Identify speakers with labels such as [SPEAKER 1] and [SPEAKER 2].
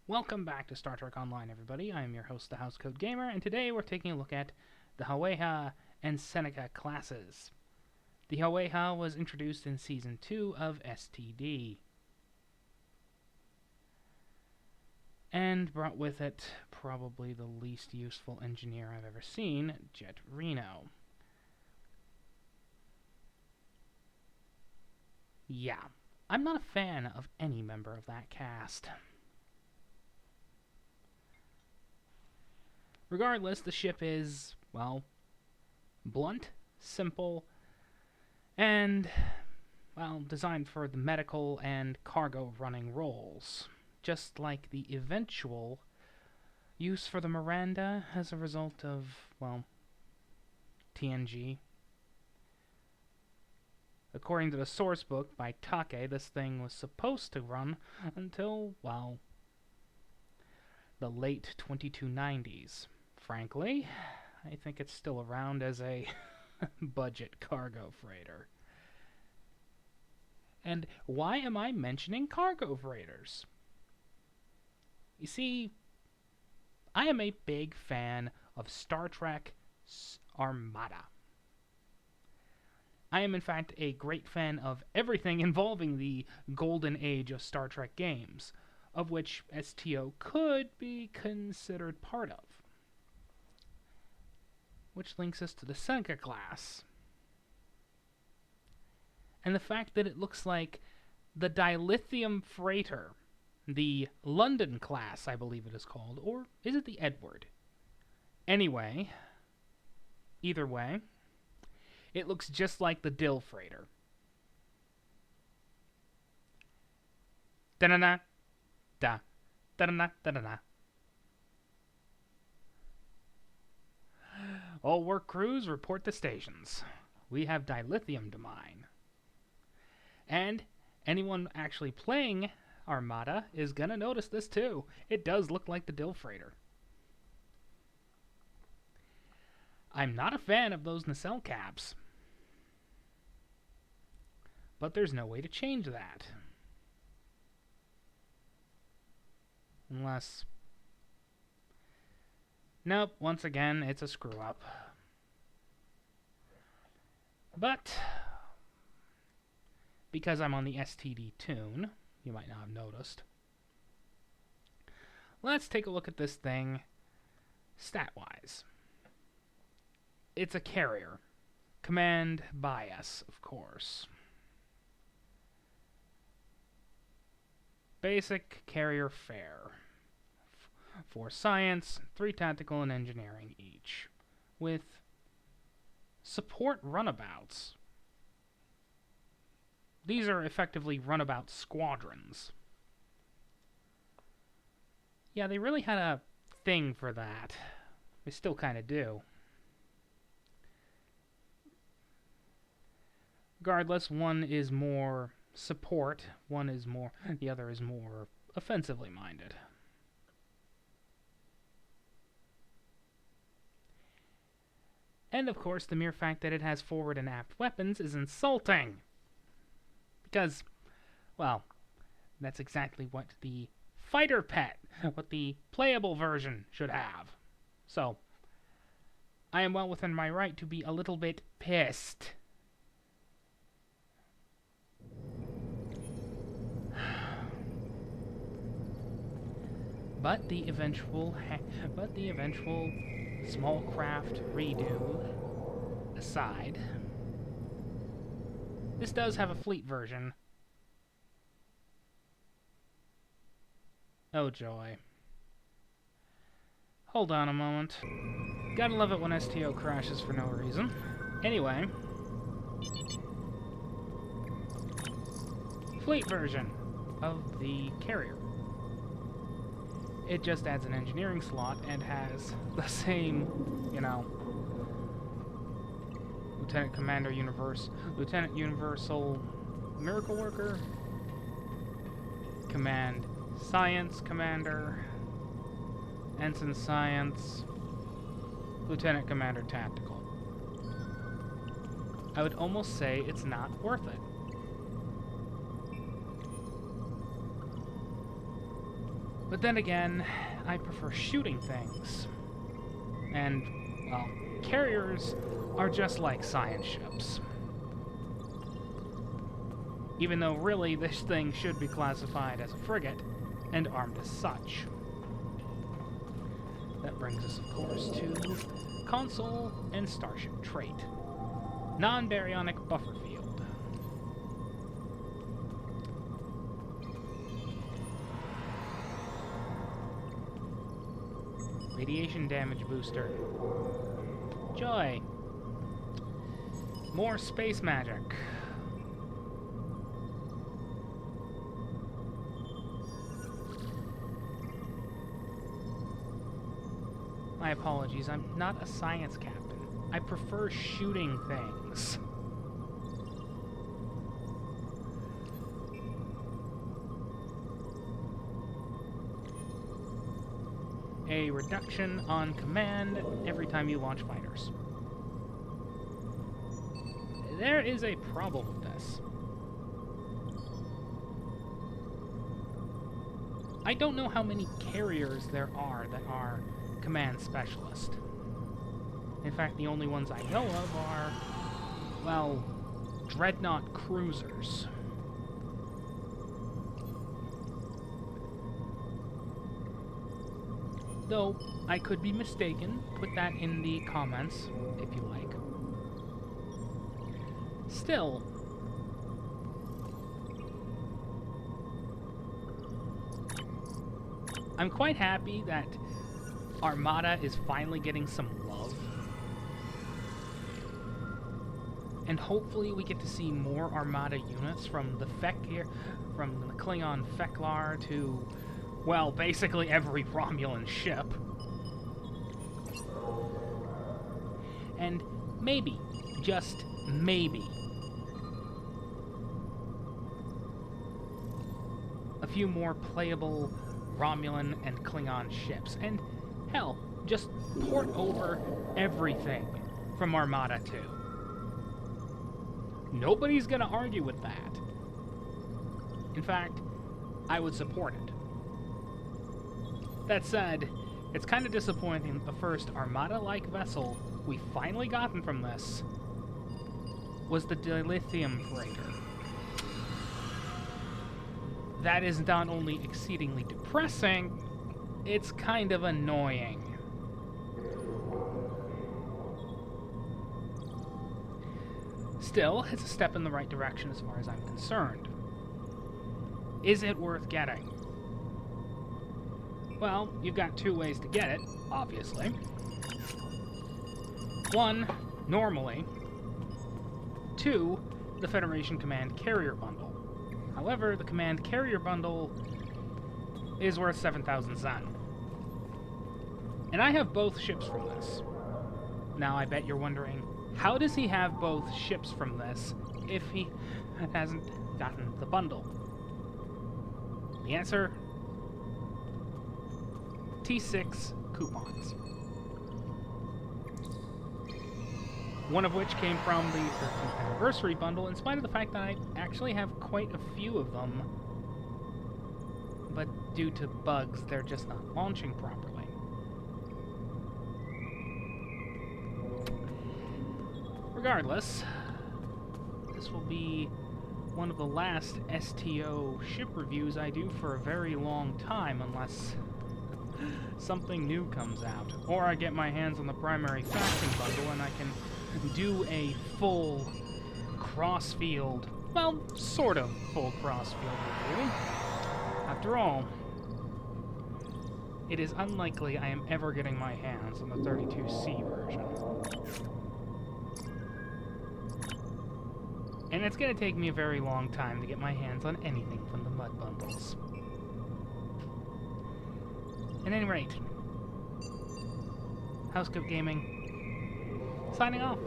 [SPEAKER 1] Welcome back to Star Trek Online, everybody. I am your host, the Housecoat Gamer, and today we're taking a look at the Hiawaha and Seneca classes. The Hiawaha was introduced in Season 2 of STD, and brought with it probably the least useful engineer I've ever seen, Jet Reno. Yeah, I'm not a fan of any member of that cast. Regardless, the ship is, well, blunt, simple, and, well, designed for the medical and cargo running roles. Just like the eventual use for the Miranda as a result of, well, TNG. According to the source book by Take, this thing was supposed to run until, well, the late 2290s. Frankly, I think it's still around as a budget cargo freighter. And why am I mentioning cargo freighters? You see, I am a big fan of Star Trek's Armada. I am, in fact, a great fan of everything involving the golden age of Star Trek games, of which STO could be considered part of. Which links us to the Seneca class. And the fact that it looks like the dilithium freighter, the London class, I believe it is called, or is it the Edward? Anyway, either way, it looks just like the Dill freighter. Da-na-na, da, da-na-na, da-na-na. All work crews report to stations. We have dilithium to mine. And anyone actually playing Armada is gonna notice this too. It does look like the Dill freighter. I'm not a fan of those nacelle caps, but there's no way to change that. Unless... Nope, once again, it's a screw-up. But, because I'm on the STD tune, you might not have noticed, let's take a look at this thing stat-wise. It's a carrier. Command bias, of course. Basic carrier fare. 4 science, 3 tactical, and engineering each, with support runabouts. These are effectively runabout squadrons. Yeah, they really had a thing for that. They still kind of do. Regardless, one is more support, the other is more offensively minded. And, of course, the mere fact that it has forward and aft weapons is insulting. Because, well, that's exactly what the fighter pet, what the playable version should have. So, I am well within my right to be a little bit pissed. But the eventual small craft redo aside, this does have a fleet version. Oh joy. Hold on a moment. Gotta love it when STO crashes for no reason. Anyway. Fleet version of the carrier. It just adds an engineering slot and has the same, Lieutenant Universal Miracle Worker, Command Science Commander, Ensign Science, Lieutenant Commander Tactical. I would almost say it's not worth it. But then again, I prefer shooting things. And, well, carriers are just like science ships. Even though really this thing should be classified as a frigate and armed as such. That brings us, of course, to console and starship trait. Non-baryonic buffer field. Radiation damage booster. Joy. More space magic. My apologies, I'm not a science captain. I prefer shooting things. A reduction on command every time you launch fighters. There is a problem with this. I don't know how many carriers there are that are command specialist. In fact, the only ones I know of are, well, dreadnought cruisers. Though, I could be mistaken. Put that in the comments, if you like. Still, I'm quite happy that Armada is finally getting some love. And hopefully we get to see more Armada units from the from the Klingon Feklar to, well, basically every Romulan ship. And maybe, just maybe, a few more playable Romulan and Klingon ships. And hell, just port over everything from Armada 2. Nobody's gonna argue with that. In fact, I would support it. That said, it's kind of disappointing that the first Armada-like vessel we finally gotten from this was the dilithium freighter. That is not only exceedingly depressing, it's kind of annoying. Still, it's a step in the right direction as far as I'm concerned. Is it worth getting? Well, you've got two ways to get it, obviously. One, normally. Two, the Federation Command Carrier Bundle. However, the Command Carrier Bundle is worth 7,000 Zen. And I have both ships from this. Now, I bet you're wondering, how does he have both ships from this if he hasn't gotten the bundle? The answer, T6 coupons. One of which came from the 13th anniversary bundle, in spite of the fact that I actually have quite a few of them. But due to bugs, they're just not launching properly. Regardless, this will be one of the last STO ship reviews I do for a very long time, unless something new comes out. Or I get my hands on the primary faction bundle and I can do a full cross-field, well, sort of full cross-field review. After all, it is unlikely I am ever getting my hands on the 32C version. And it's going to take me a very long time to get my hands on anything from the Mud Bundles. At any rate, Housecoat Gaming, signing off.